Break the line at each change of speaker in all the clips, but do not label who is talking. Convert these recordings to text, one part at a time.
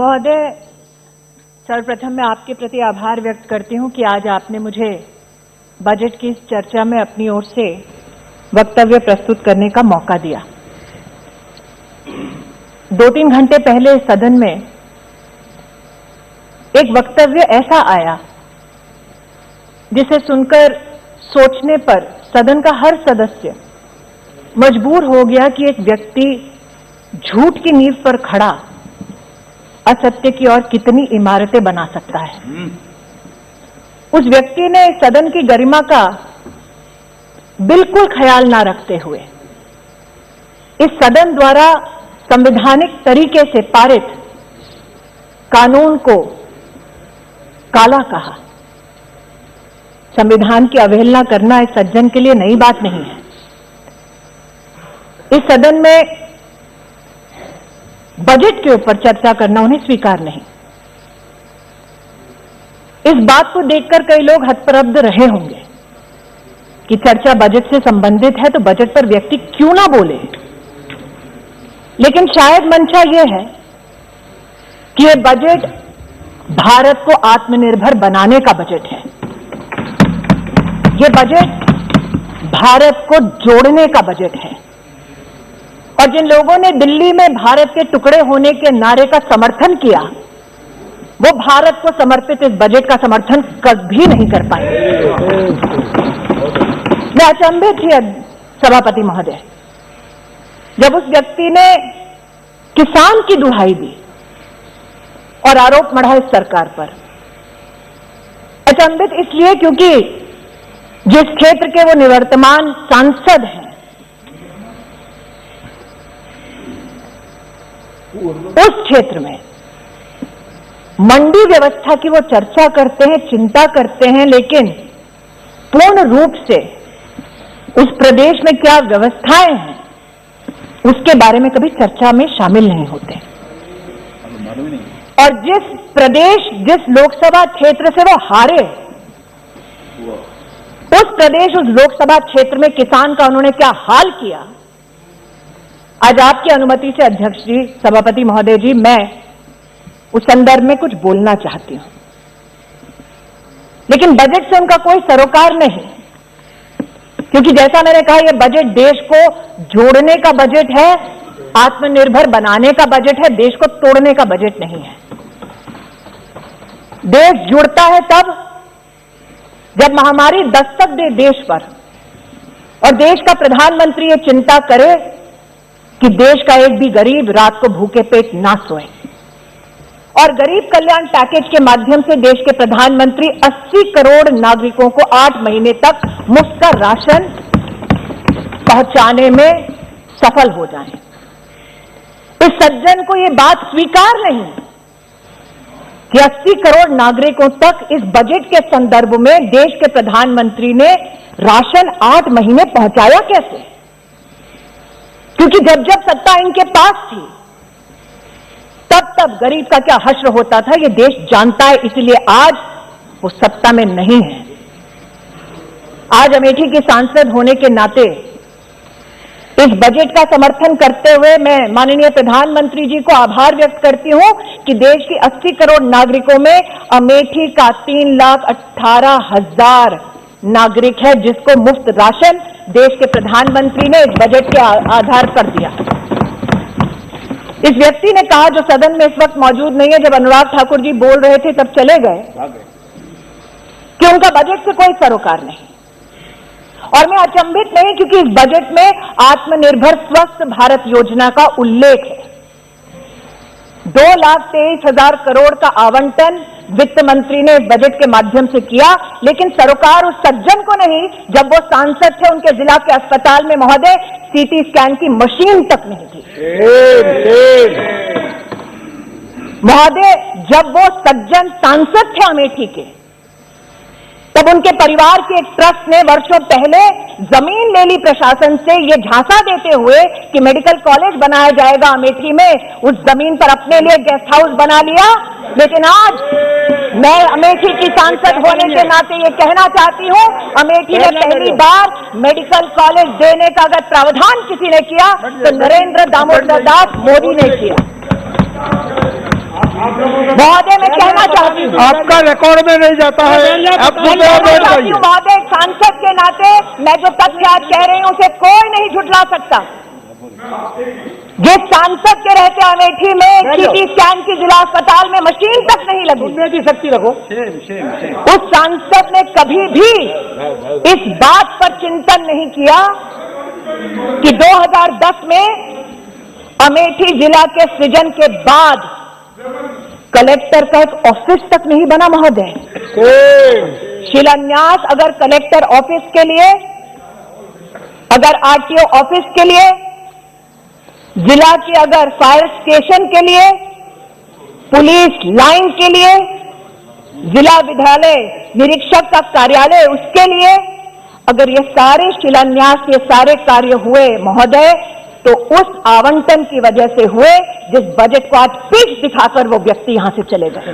महोदय, सर्वप्रथम मैं आपके प्रति आभार व्यक्त करती हूं कि आज आपने मुझे बजट की इस चर्चा में अपनी ओर से वक्तव्य प्रस्तुत करने का मौका दिया। 2-3 घंटे पहले सदन में एक वक्तव्य ऐसा आया जिसे सुनकर सोचने पर सदन का हर सदस्य मजबूर हो गया कि एक व्यक्ति झूठ की नींव पर खड़ा असत्य की ओर कितनी इमारतें बना सकता है। उस व्यक्ति ने सदन की गरिमा का बिल्कुल ख्याल ना रखते हुए इस सदन द्वारा संवैधानिक तरीके से पारित कानून को काला कहा। संविधान की अवहेलना करना इस सज्जन के लिए नई बात नहीं है। इस सदन में बजट के ऊपर चर्चा करना उन्हें स्वीकार नहीं। इस बात को देखकर कई लोग हतप्रभ रहे होंगे कि चर्चा बजट से संबंधित है तो बजट पर व्यक्ति क्यों ना बोले, लेकिन शायद मंशा यह है कि यह बजट भारत को आत्मनिर्भर बनाने का बजट है। यह बजट भारत को जोड़ने का बजट है। और जिन लोगों ने दिल्ली में भारत के टुकड़े होने के नारे का समर्थन किया, वो भारत को समर्पित इस बजट का समर्थन कभी नहीं कर पाए। मैं अचंभित थी सभापति महोदय जब उस व्यक्ति ने किसान की दुहाई दी और आरोप मढ़ा इस सरकार पर। अचंभित इसलिए क्योंकि जिस क्षेत्र के वो निवर्तमान सांसद हैं, उस क्षेत्र में मंडी व्यवस्था की वो चर्चा करते हैं, चिंता करते हैं, लेकिन पूर्ण रूप से उस प्रदेश में क्या व्यवस्थाएं हैं उसके बारे में कभी चर्चा में शामिल नहीं होते। और जिस प्रदेश, जिस लोकसभा क्षेत्र से वो हारे, उस प्रदेश, उस लोकसभा क्षेत्र में किसान का उन्होंने क्या हाल किया, आज आपकी अनुमति से अध्यक्ष जी, सभापति महोदय जी, मैं उस संदर्भ में कुछ बोलना चाहती हूं। लेकिन बजट से उनका कोई सरोकार नहीं, क्योंकि जैसा मैंने कहा, यह बजट देश को जोड़ने का बजट है, आत्मनिर्भर बनाने का बजट है, देश को तोड़ने का बजट नहीं है। देश जुड़ता है तब जब महामारी दस्तक दे देश पर और देश का प्रधानमंत्री ये चिंता करे कि देश का एक भी गरीब रात को भूखे पेट ना सोए। और गरीब कल्याण पैकेज के माध्यम से देश के प्रधानमंत्री 80 करोड़ नागरिकों को 8 महीने तक मुफ्त का राशन पहुंचाने में सफल हो जाएं। इस सज्जन को यह बात स्वीकार नहीं कि 80 करोड़ नागरिकों तक इस बजट के संदर्भ में देश के प्रधानमंत्री ने राशन 8 महीने पहुंचाया कैसे, क्योंकि जब जब सत्ता इनके पास थी तब तब गरीब का क्या हश्र होता था ये देश जानता है। इसलिए आज वो सत्ता में नहीं है। आज अमेठी के सांसद होने के नाते इस बजट का समर्थन करते हुए मैं माननीय प्रधानमंत्री जी को आभार व्यक्त करती हूं कि देश के 80 करोड़ नागरिकों में अमेठी का 3,18,000 नागरिक है जिसको मुफ्त राशन देश के प्रधानमंत्री ने इस बजट के आधार पर दिया। इस व्यक्ति ने कहा, जो सदन में इस वक्त मौजूद नहीं है, जब अनुराग ठाकुर जी बोल रहे थे तब चले गए, कि उनका बजट से कोई सरोकार नहीं। और मैं अचंभित नहीं, क्योंकि इस बजट में आत्मनिर्भर स्वस्थ भारत योजना का उल्लेख है। 2,23,000 करोड़ का आवंटन वित्त मंत्री ने इस बजट के माध्यम से किया, लेकिन सरोकार उस सज्जन को नहीं जब वो सांसद थे, उनके जिला के अस्पताल में महोदय सीटी स्कैन की मशीन तक नहीं थी। महोदय, जब वो सज्जन सांसद थे अमेठी के, तब उनके परिवार के एक ट्रस्ट ने वर्षों पहले जमीन ले ली प्रशासन से, ये झांसा देते हुए कि मेडिकल कॉलेज बनाया जाएगा अमेठी में। उस जमीन पर अपने लिए गेस्ट हाउस बना लिया। लेकिन आज मैं अमेठी की सांसद होने के नाते ये कहना चाहती हूं, अमेठी में पहली बार मेडिकल कॉलेज देने का अगर प्रावधान किसी ने किया तो नरेंद्र दामोदर दास मोदी ने किया। मैं कहना चाहती हूँ,
आपका रिकॉर्ड में नहीं जाता है। आप
महोदय, सांसद के नाते मैं जो तथ्य आज कह रही हूँ उसे कोई नहीं झुठला सकता। जिस सांसद के रहते अमेठी में सीटी स्कैन की जिला अस्पताल में मशीन तक नहीं लगी,
सुनने की शक्ति रखो।
उस सांसद ने कभी भी इस बात पर चिंतन नहीं किया कि 2010 में अमेठी जिला के सृजन के बाद कलेक्टर का एक ऑफिस तक नहीं बना महोदय। शिलान्यास अगर कलेक्टर ऑफिस के लिए, अगर आरटीओ ऑफिस के लिए, जिला के अगर फायर स्टेशन के लिए, पुलिस लाइन के लिए, जिला विद्यालय निरीक्षक का कार्यालय उसके लिए, अगर ये सारे शिलान्यास, ये सारे कार्य हुए महोदय, तो उस आवंटन की वजह से हुए जिस बजट को आज पीठ दिखाकर वो व्यक्ति यहां से चले गए।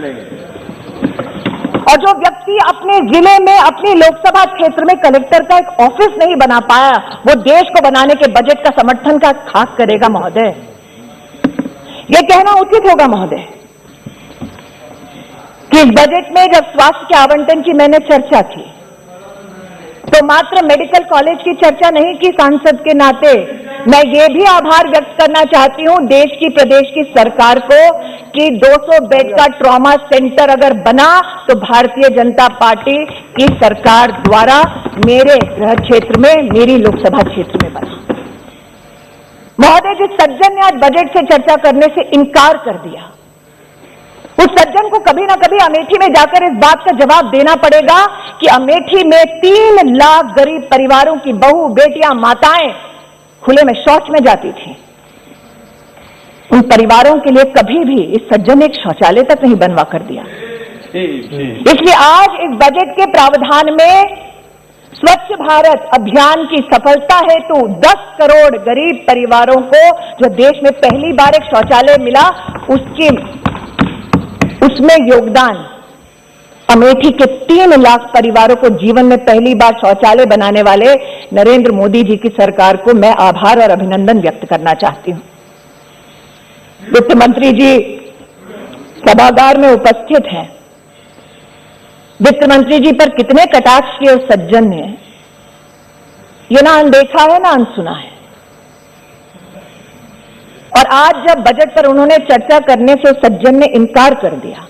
और जो व्यक्ति अपने जिले में, अपनी लोकसभा क्षेत्र में कलेक्टर का एक ऑफिस नहीं बना पाया, वो देश को बनाने के बजट का समर्थन का खाक करेगा महोदय। ये कहना उचित होगा महोदय कि इस बजट में जब स्वास्थ्य के आवंटन की मैंने चर्चा की तो मात्र मेडिकल कॉलेज की चर्चा नहीं की। सांसद के नाते मैं ये भी आभार व्यक्त करना चाहती हूं देश की, प्रदेश की सरकार को कि 200 बेड का ट्रॉमा सेंटर अगर बना तो भारतीय जनता पार्टी की सरकार द्वारा मेरे गृह क्षेत्र में, मेरी लोकसभा क्षेत्र में बना। महोदय, जिस सज्जन ने आज बजट से चर्चा करने से इनकार कर दिया, उस सज्जन को कभी ना कभी अमेठी में जाकर इस बात का जवाब देना पड़ेगा कि अमेठी में 3 लाख गरीब परिवारों की बहू, बेटियां, माताएं खुले में शौच में जाती थी। उन परिवारों के लिए कभी भी इस सज्जन ने एक शौचालय तक नहीं बनवा कर दिया। इसलिए आज इस बजट के प्रावधान में स्वच्छ भारत अभियान की सफलता हेतु 10 करोड़ गरीब परिवारों को जो देश में पहली बार एक शौचालय मिला, उसमें योगदान अमेठी के 3 लाख परिवारों को जीवन में पहली बार शौचालय बनाने वाले नरेंद्र मोदी जी की सरकार को मैं आभार और अभिनंदन व्यक्त करना चाहती हूं। वित्त मंत्री जी सभागार में उपस्थित हैं। वित्त मंत्री जी पर कितने कटाक्ष किए उस सज्जन ने, ये ना अनदेखा है ना अनसुना है। और आज जब बजट पर उन्होंने चर्चा करने से सज्जन ने इनकार कर दिया,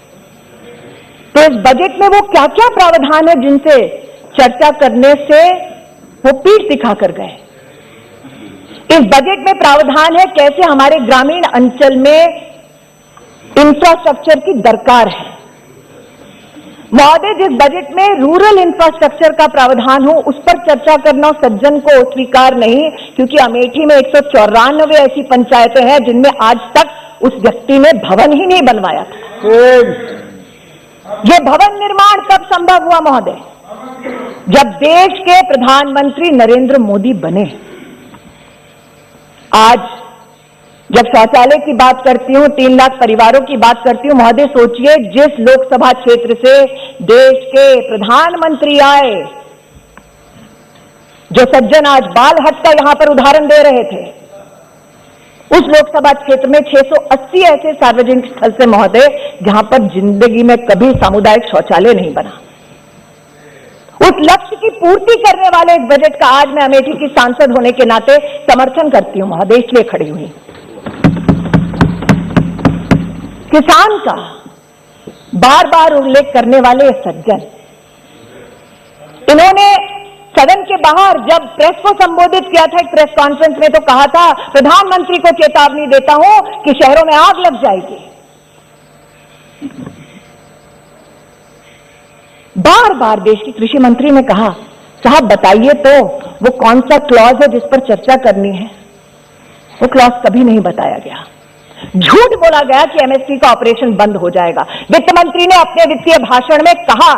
तो इस बजट में वो क्या क्या प्रावधान है जिनसे चर्चा करने से वो पीठ दिखाकर गए। इस बजट में प्रावधान है कैसे हमारे ग्रामीण अंचल में इंफ्रास्ट्रक्चर की दरकार है। महोदय, जिस बजट में रूरल इंफ्रास्ट्रक्चर का प्रावधान हो उस पर चर्चा करना सज्जन को स्वीकार नहीं, क्योंकि अमेठी में 194 ऐसी पंचायतें हैं जिनमें आज तक उस व्यक्ति ने भवन ही नहीं बनवाया था। ये भवन निर्माण कब संभव हुआ महोदय? जब देश के प्रधानमंत्री नरेंद्र मोदी बने। आज जब शौचालय की बात करती हूं, 3 लाख परिवारों की बात करती हूं, महोदय सोचिए जिस लोकसभा क्षेत्र से देश के प्रधानमंत्री आए, जो सज्जन आज बाल हटकर यहां पर उदाहरण दे रहे थे, उस लोकसभा क्षेत्र में 680 ऐसे सार्वजनिक स्थल से महोदय जहां पर जिंदगी में कभी सामुदायिक शौचालय नहीं बना। उस लक्ष्य की पूर्ति करने वाले इस बजट का आज मैं अमेठी की सांसद होने के नाते समर्थन करती हूं महोदय, इसलिए खड़ी हुई। किसान का बार बार उल्लेख करने वाले सज्जन, इन्होंने सदन के बाहर जब प्रेस को संबोधित किया था एक प्रेस कॉन्फ्रेंस में, तो कहा था प्रधानमंत्री को चेतावनी देता हूं कि शहरों में आग लग जाएगी। बार बार देश की कृषि मंत्री ने कहा, साहब बताइए तो वो कौन सा क्लॉज है जिस पर चर्चा करनी है। वो क्लॉज कभी नहीं बताया गया। झूठ बोला गया कि एमएसपी का ऑपरेशन बंद हो जाएगा। वित्त मंत्री ने अपने वित्तीय भाषण में कहा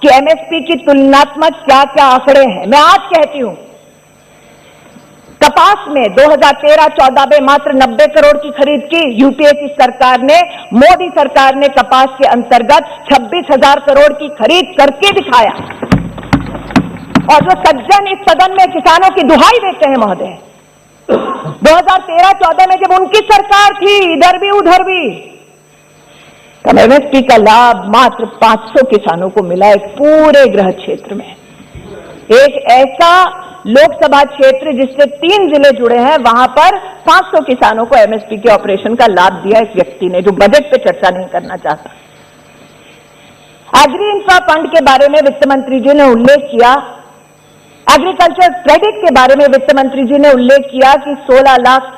कि एमएसपी की तुलनात्मक क्या क्या आंकड़े हैं। मैं आज कहती हूं, कपास में 2013-14 में मात्र 90 करोड़ की खरीद की यूपीए की सरकार ने, मोदी सरकार ने कपास के अंतर्गत 26,000 करोड़ की खरीद करके दिखाया। और जो सज्जन इस सदन में किसानों की दुहाई देते हैं महोदय, 2013-14 में जब उनकी सरकार थी, इधर भी उधर भी, तो एमएसपी का लाभ मात्र 500 किसानों को मिला है पूरे गृह क्षेत्र में। एक ऐसा लोकसभा क्षेत्र जिससे 3 जिले जुड़े हैं, वहां पर 500 किसानों को एमएसपी के ऑपरेशन का लाभ दिया इस व्यक्ति ने, जो बजट पे चर्चा नहीं करना चाहता। एग्री इंफ्रा फंड के बारे में वित्त मंत्री जी ने उल्लेख किया, एग्रीकल्चर क्रेडिट के बारे में वित्त मंत्री जी ने उल्लेख किया कि 16 लाख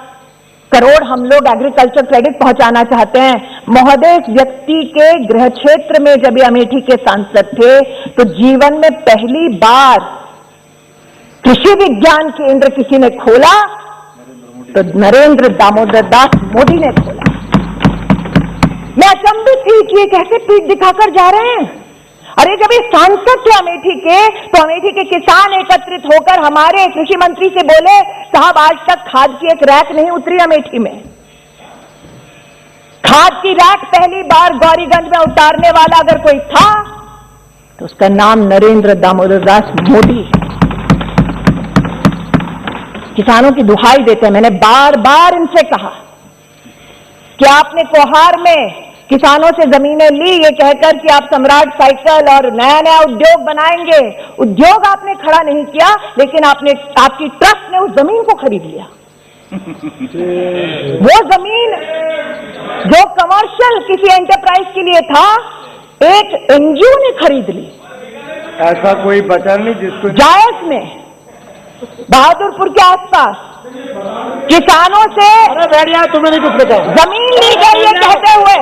करोड़ हम लोग एग्रीकल्चर क्रेडिट पहुंचाना चाहते हैं। महोदय, इस व्यक्ति के गृह क्षेत्र में जब ये अमेठी के सांसद थे तो जीवन में पहली बार कृषि विज्ञान केंद्र किसी ने खोला तो नरेंद्र दामोदर दास मोदी ने खोला। मैं अचंभित थी कि ये कैसे पीठ दिखाकर जा रहे हैं। अरे जब ये सांसद थे अमेठी के, तो अमेठी के किसान एकत्रित होकर हमारे कृषि मंत्री से बोले, साहब आज तक खाद की एक रैक नहीं उतरी अमेठी में। खाद की रैक पहली बार गौरीगंज में उतारने वाला अगर कोई था तो उसका नाम नरेंद्र दामोदर दास मोदी है। किसानों की दुहाई देते हैं, मैंने बार बार इनसे कहा कि आपने कोहार में किसानों से जमीनें ली ये कहकर कि आप सम्राट साइकिल और नया नया उद्योग बनाएंगे। उद्योग आपने खड़ा नहीं किया, लेकिन आपकी ट्रस्ट ने उस जमीन को खरीद लिया। वो जमीन जो कमर्शियल किसी एंटरप्राइज के लिए था, एक एनजीओ ने खरीद ली।
ऐसा कोई बचा नहीं जिसको
जायज में बहादुरपुर के आसपास किसानों से
बैठ जाओ, तुम्हें नहीं कुछ बचा।
जमीन ली गई ये कहते हुए,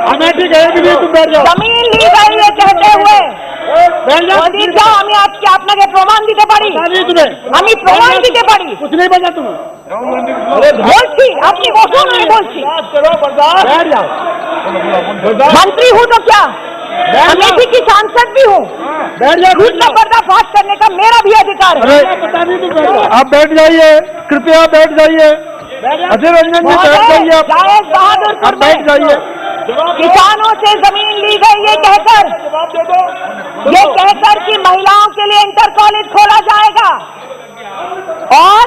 अमेठी गए भी नहीं, तुम बैठ जाओ।
जमीन ली गई ये कहते हुए মোদী যা আমি আজকে আপনাকে প্রমাণ দিতে পারি, আমি প্রমাণ দিতে পারি।
कुछ नहीं बचा तुम्हें,
বলছি আপনি বসুন, আমি বলছি।
बैठ जाओ।
मंत्री हूं तो क्या, अमेठी की सांसद भी हूं।
बैठ जाओ,
झूठ का पर्दाफाश करने का मेरा भी अधिकार है।
आप बैठ जाइए, कृपया बैठ जाइए। अजय रंजन जी बैठ जाइए,
जायज बहादुरपुर
आप बैठ जाइए।
किसानों से जमीन ली गई ये कहकर कि महिलाओं के लिए इंटर कॉलेज खोला जाएगा, और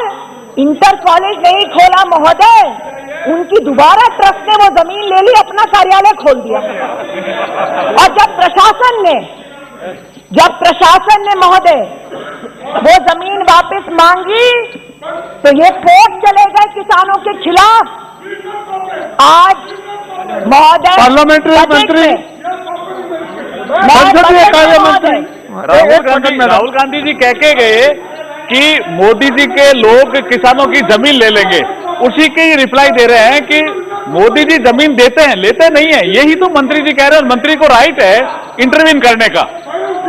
इंटर कॉलेज नहीं खोला महोदय, उनकी दोबारा ट्रस्ट ने वो जमीन ले ली, अपना कार्यालय खोल दिया। और जब प्रशासन ने महोदय वो जमीन वापस मांगी तो ये कोर्ट चले गए किसानों के खिलाफ। आज महोदय
पार्लियामेंट्री मंत्री, संसदीय कार्य मंत्री
राहुल गांधी जी कह के गए कि मोदी जी के लोग किसानों की जमीन ले लेंगे, उसी के ही रिप्लाई दे रहे हैं कि मोदी जी जमीन देते हैं, लेते नहीं है। यही तो मंत्री जी कह रहे हैं। मंत्री को राइट है इंटरवीन करने का,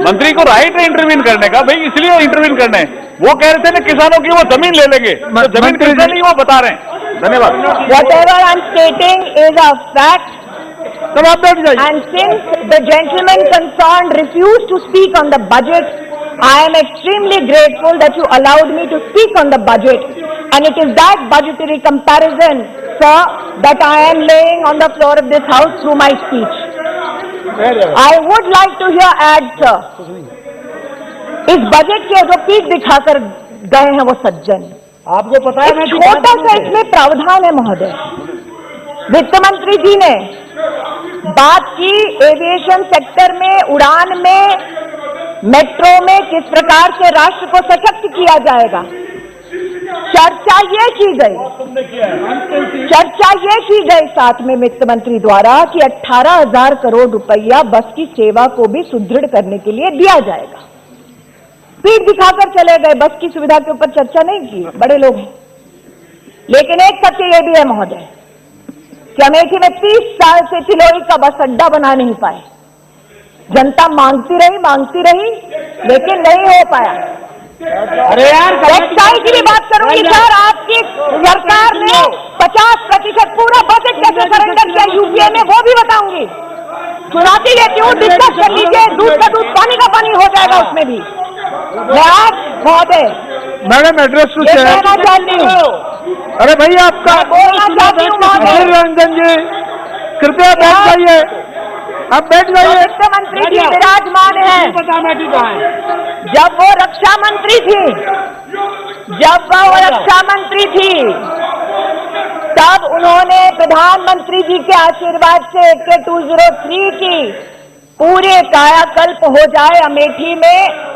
मंत्री को राइट है इंटरवीन करने का, भाई इसलिए इंटरवीन करने हैं। वो कह रहे थे ना किसानों की वो जमीन ले लेंगे, तो जमीन किसने नहीं वो बता रहे हैं। धन्यवाद।
Whatever I'm stating is a fact.
तब आप बैठ जाइए।
And since the gentleman concerned refused to speak on the budget, I am extremely grateful that you allowed me to speak on the budget. And it is that budgetary comparison, sir, that I am laying on the floor of this house through my speech. I would like to hear add, sir. इस budget के जो पीठ दिखाकर गए हैं वो सज्जन,
आपको पता है,
एक छोटा सा इसमें प्रावधान है महोदय। वित्त मंत्री जी ने बात की एविएशन सेक्टर में, उड़ान में, मेट्रो में किस प्रकार से राष्ट्र को सशक्त किया जाएगा। चर्चा ये की गई साथ में वित्त मंत्री द्वारा कि 18,000 करोड़ रुपया बस की सेवा को भी सुदृढ़ करने के लिए दिया जाएगा। पीठ दिखाकर चले गए, बस की सुविधा के ऊपर चर्चा नहीं की, बड़े लोग हैं। लेकिन एक सत्य यह भी है महोदय कि अमेठी में 30 साल से तिलोरी का बस अड्डा बना नहीं पाए। जनता मांगती रही लेकिन नहीं हो पाया।
अरे यार,
टेक्सटाइल की भी बात करूंगी सर। आपकी सरकार ने 50% पूरा बजट कैसे सरेंडर किया यूपीए में, वो भी बताऊंगी। सुनाती रहती हूँ, डिस्कस कर लीजिए। दूध का दूध, पानी का पानी हो जाएगा उसमें भी। मैं आज महोदय
मैडम एड्रेस टू
कहना चाहती हूँ,
अरे भैया आपका
बोलना चाहती हूँ महोदय,
अजय रंजन जी कृपया बैठ जाइए, आप बैठ जाइए।
वित्त मंत्री जी विराजमान है। जब वो रक्षा मंत्री थी, तब उन्होंने प्रधानमंत्री जी के आशीर्वाद से AK 203 की पूरे कायाकल्प हो जाए अमेठी में